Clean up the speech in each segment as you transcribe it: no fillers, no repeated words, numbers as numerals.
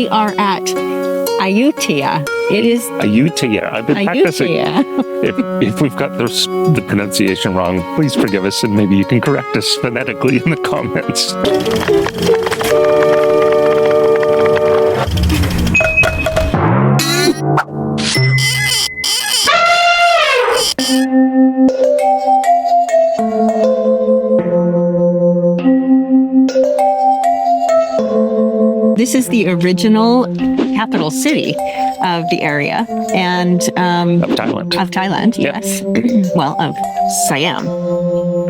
We are at Ayutthaya. It is Ayutthaya. I've been practicing. Ayutthaya. If we've got the pronunciation wrong, please forgive us, and maybe you can correct us phonetically in the comments. This is the original capital city of the area and Of Thailand. of Thailand, Yep. yes. Well, of Siam.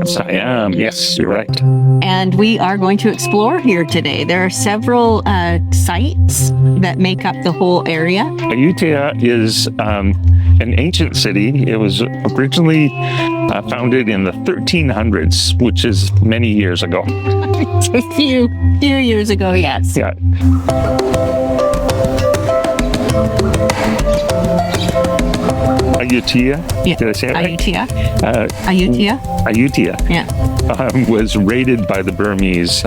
Siam, yes, you're right. And we are going to explore here today. There are several sites that make up the whole area. Ayutthaya is an ancient city. It was originally founded in the 1300s, which is many years ago. It's a few years ago, yes. Yeah. Ayutthaya? Yeah. Did I say it right? Ayutthaya. Ayutthaya. Ayutthaya Yeah. was raided by the Burmese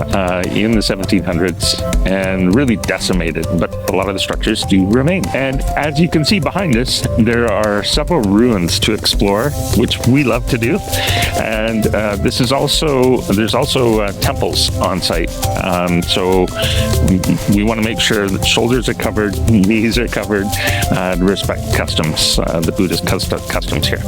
in the 1700s and really decimated, but a lot of the structures do remain. And as you can see behind us, there are several ruins to explore, which we love to do. And there's also temples on site. So we want to make sure that shoulders are covered, knees are covered, to respect customs, the Buddhist customs here.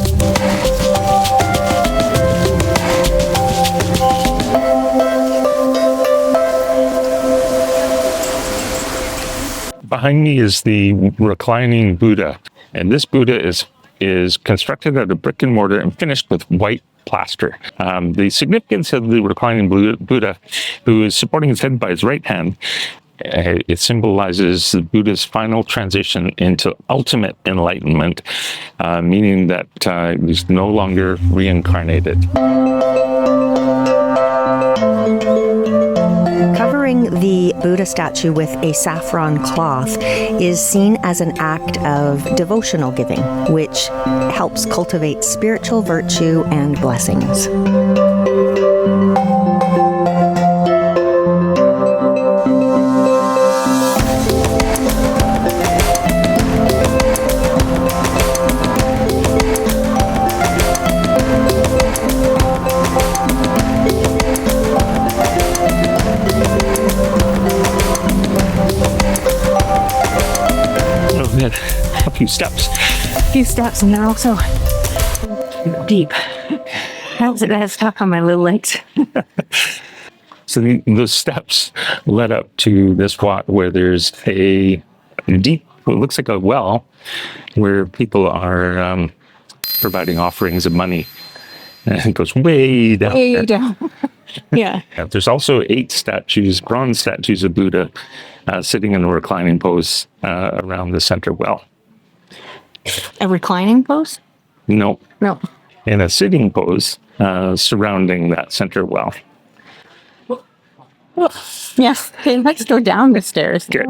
Behind me is the Reclining Buddha, and this Buddha is constructed out of brick and mortar and finished with white plaster. The significance of the Reclining Buddha, who is supporting his head by his right hand, it symbolizes the Buddha's final transition into ultimate enlightenment, meaning that he's no longer reincarnated. Covering the Buddha statue with a saffron cloth is seen as an act of devotional giving, which helps cultivate spiritual virtue and blessings. A few steps. And they're also deep. That's stuck on my little legs. So the steps led up to this Wat where there's a deep, what looks like a well, where people are providing offerings of money. And it goes way down there. Way down. Yeah. There's also 8 statues, bronze statues of Buddha sitting in a reclining pose around the center well. A reclining pose? No. No. In a sitting pose surrounding that center well. Yes. Okay, let's go down the stairs. Okay.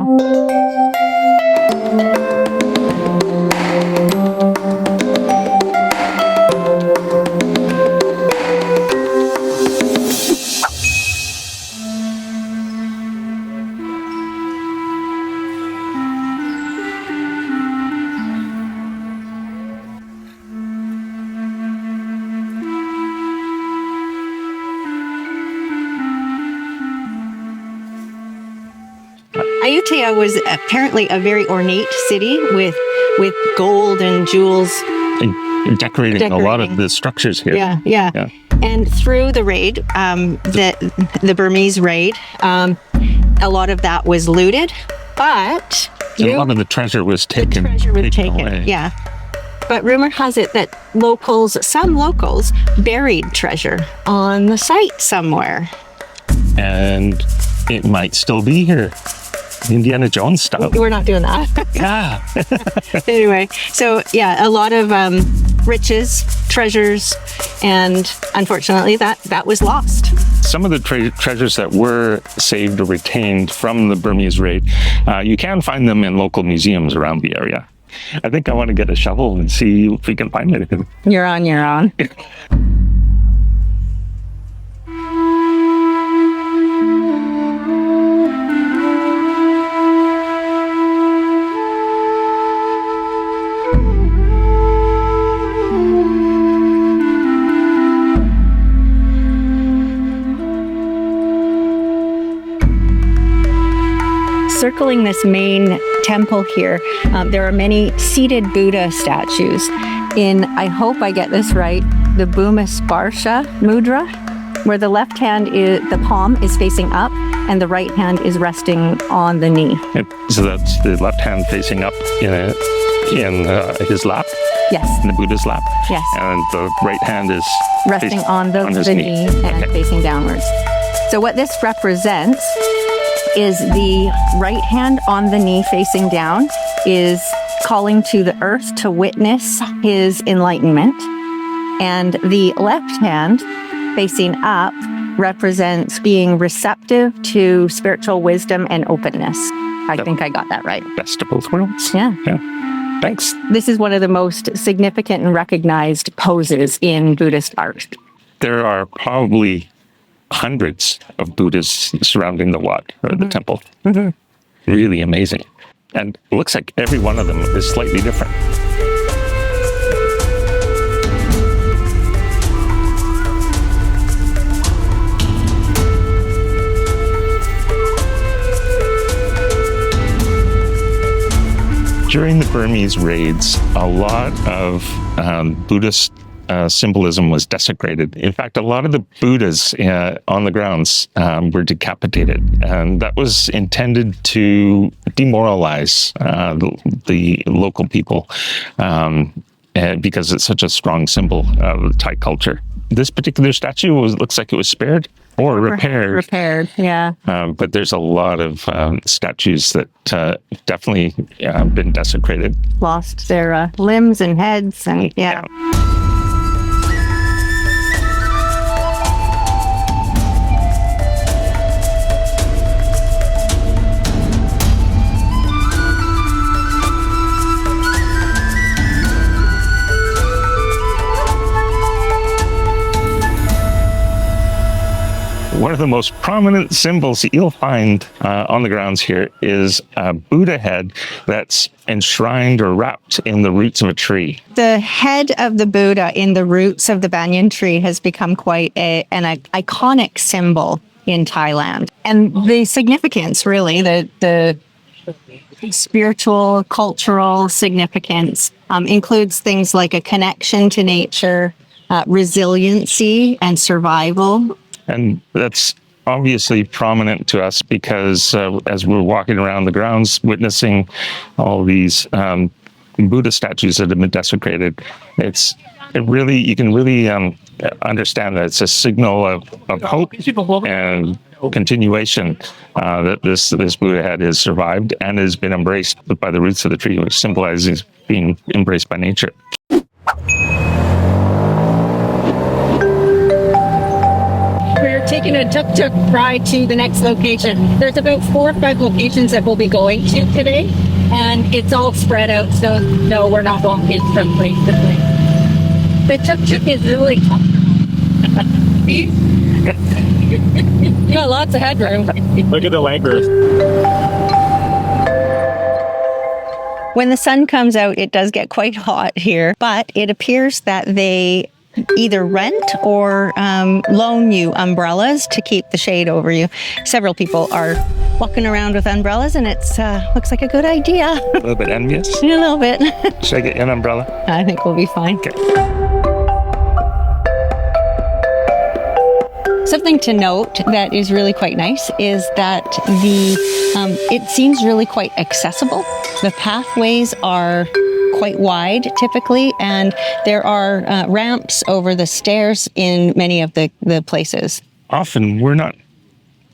Ayutthaya was apparently a very ornate city with gold and jewels. And decorating a lot of the structures here. Yeah. And through the raid, the Burmese raid, a lot of that was looted, but a lot of the treasure was taken. Away. Yeah. But rumor has it that some locals buried treasure on the site somewhere. And it might still be here. Indiana Jones style. We're not doing that. Yeah. Anyway, so yeah, a lot of riches, treasures, and unfortunately that was lost. Some of the treasures that were saved or retained from the Burmese raid, you can find them in local museums around the area. I think I want to get a shovel and see if we can find anything. You're on. circling this main temple here, there are many seated Buddha statues in, I hope I get this right, the Bhumasparsha mudra, where the left hand is, the palm is facing up and the right hand is resting on the knee. So that's the left hand facing up in his lap? Yes. In the Buddha's lap? Yes. And the right hand is resting on his the knee and facing downwards. So what this represents is the right hand on the knee facing down is calling to the earth to witness his enlightenment. And the left hand facing up represents being receptive to spiritual wisdom and openness. I think I got that right. Best of both worlds. Yeah. Thanks. This is one of the most significant and recognized poses in Buddhist art. There are probably hundreds of Buddhas surrounding the Wat, or the temple. Really amazing. And it looks like every one of them is slightly different. During the Burmese raids, a lot of Buddhist symbolism was desecrated. In fact, a lot of the Buddhas on the grounds were decapitated, and that was intended to demoralize the local people because it's such a strong symbol of Thai culture. This particular statue looks like it was spared or repaired. Repaired, yeah. But there's a lot of statues that definitely been desecrated. Lost their limbs and heads, and yeah. One of the most prominent symbols that you'll find on the grounds here is a Buddha head that's enshrined or wrapped in the roots of a tree. The head of the Buddha in the roots of the banyan tree has become quite an iconic symbol in Thailand. And the significance, really, the spiritual, cultural significance includes things like a connection to nature, resiliency, and survival. And that's obviously prominent to us because as we're walking around the grounds, witnessing all these Buddha statues that have been desecrated, you can really understand that it's a signal of hope and continuation that this Buddha head has survived and has been embraced by the roots of the tree, which symbolizes being embraced by nature. We're taking a tuk-tuk ride to the next location. There's about 4 or 5 locations that we'll be going to today, and it's all spread out, so no, we're not walking from place to place. The tuk-tuk is really comfortable. You got lots of headroom. Look at the Langurs. When the sun comes out, it does get quite hot here, but it appears that they either rent or loan you umbrellas to keep the shade over you. Several people are walking around with umbrellas, and it's looks like a good idea. A little bit envious? A little bit. Should I get you an umbrella? I think we'll be fine. Okay. Something to note that is really quite nice is that it seems really quite accessible. The pathways are quite wide typically, and there are ramps over the stairs in many of the places. Often we're not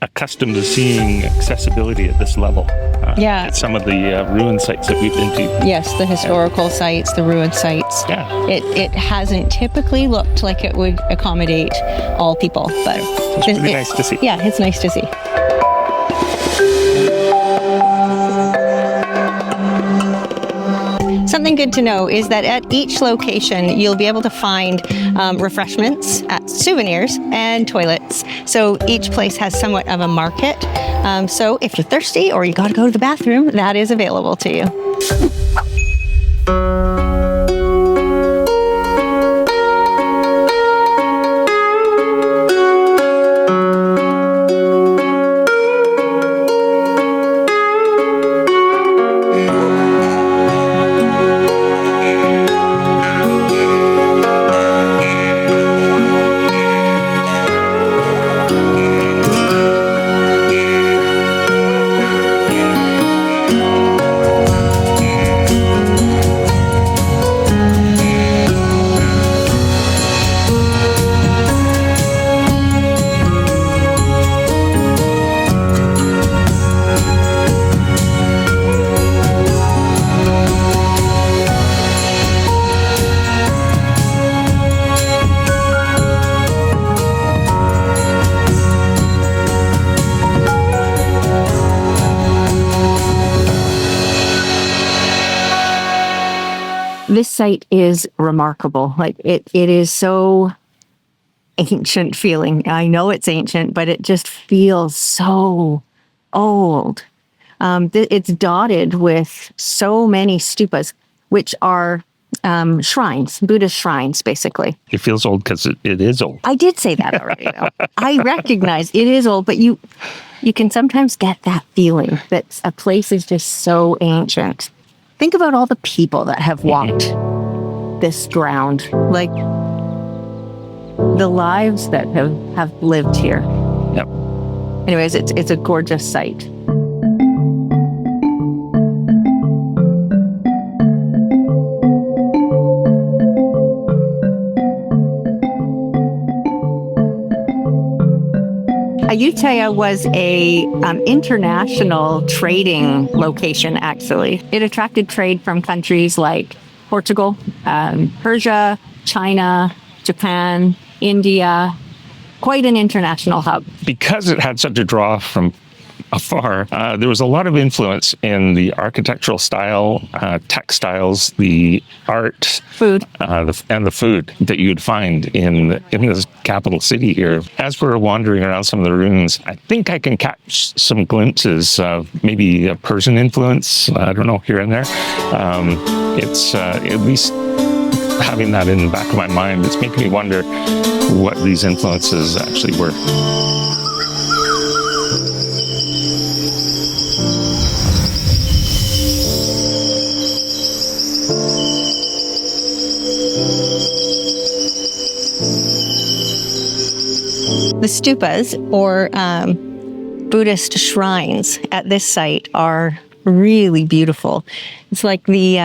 accustomed to seeing accessibility at this level. At some of the ruin sites that we've been to. Yes, the historical sites, the ruin sites. Yeah. It hasn't typically looked like it would accommodate all people, but it's really nice to see. Yeah, it's nice to see. Something good to know is that at each location, you'll be able to find refreshments, souvenirs, and toilets. So each place has somewhat of a market. So if you're thirsty or you got to go to the bathroom, that is available to you. This site is remarkable. Like it is so ancient feeling. I know it's ancient, but it just feels so old. It's dotted with so many stupas, which are shrines, Buddhist shrines, basically. It feels old because it is old. I did say that already, though. I recognize it is old, but you can sometimes get that feeling that a place is just so ancient. Think about all the people that have walked this ground, like the lives that have lived here. Yep. Anyways, it's a gorgeous site. Ayutthaya was a international trading location, actually. It attracted trade from countries like Portugal, Persia, China, Japan, India. Quite an international hub. Because it had such a draw from afar, there was a lot of influence in the architectural style, textiles, the art, food, and the food that you'd find in this capital city here. As we're wandering around some of the ruins, I think I can catch some glimpses of maybe a Persian influence. I don't know, here and there. It's at least having that in the back of my mind. It's making me wonder what these influences actually were. The stupas, or Buddhist shrines at this site, are really beautiful. It's like the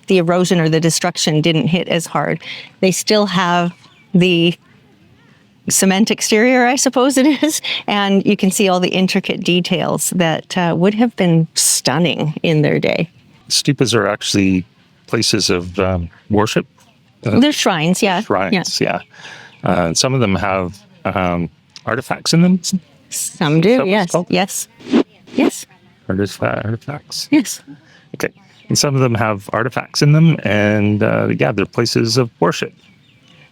erosion or the destruction didn't hit as hard. They still have the cement exterior, I suppose it is, and you can see all the intricate details that would have been stunning in their day. Stupas are actually places of worship. They're shrines, yeah. Shrines, yeah. Some of them have artifacts in them. Some do, yes. Yes. Artifacts. Yes. Okay. And some of them have artifacts in them, and they're places of worship.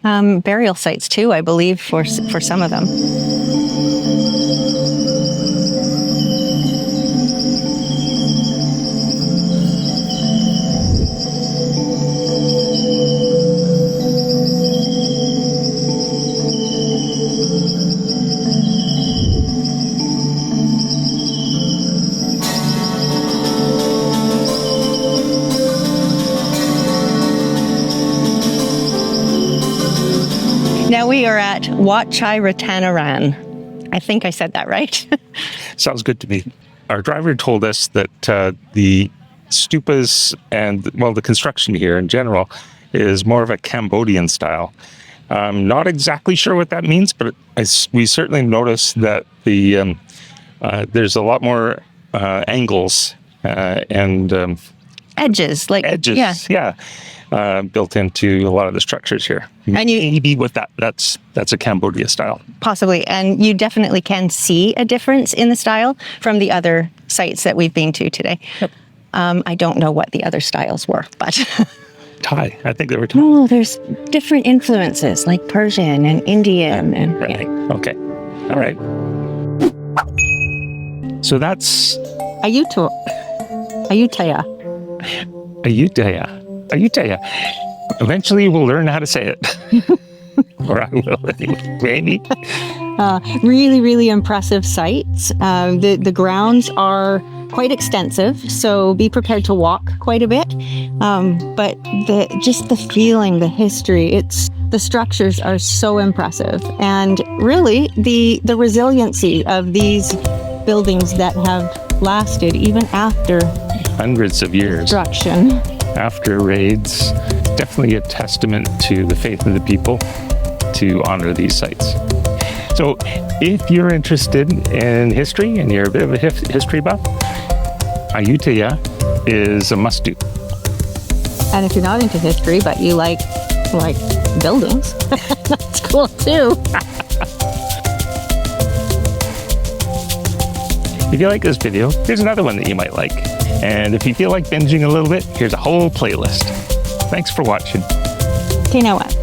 Burial sites too, I believe, for some of them. Now we are at Wat Chaiwatthanaram. I think I said that right. Sounds good to me. Our driver told us that the stupas and, the construction here in general is more of a Cambodian style. I'm not exactly sure what that means, but we certainly noticed that there's a lot more angles and edges, yeah. Built into a lot of the structures here. And maybe with that's a Cambodia style. Possibly. And you definitely can see a difference in the style from the other sites that we've been to today. Yep. I don't know what the other styles were, but... Thai. I think they were Thai. No, there's different influences like Persian and Indian. Right. Yeah. Okay. All right. So that's... Ayutthaya. Eventually we'll learn how to say it. Or I will anyway. Maybe. Really, really impressive sites. The grounds are quite extensive, so be prepared to walk quite a bit. But just the feeling, the history, the structures are so impressive. And really, the resiliency of these buildings that have lasted even after hundreds of years. Destruction. After raids, definitely a testament to the faith of the people to honor these sites. So if you're interested in history and you're a bit of a history buff, Ayutthaya is a must-do. And if you're not into history, but you like buildings, that's cool too. If you like this video, here's another one that you might like. And if you feel like binging a little bit, here's a whole playlist. Thanks for watching. Okay, now what?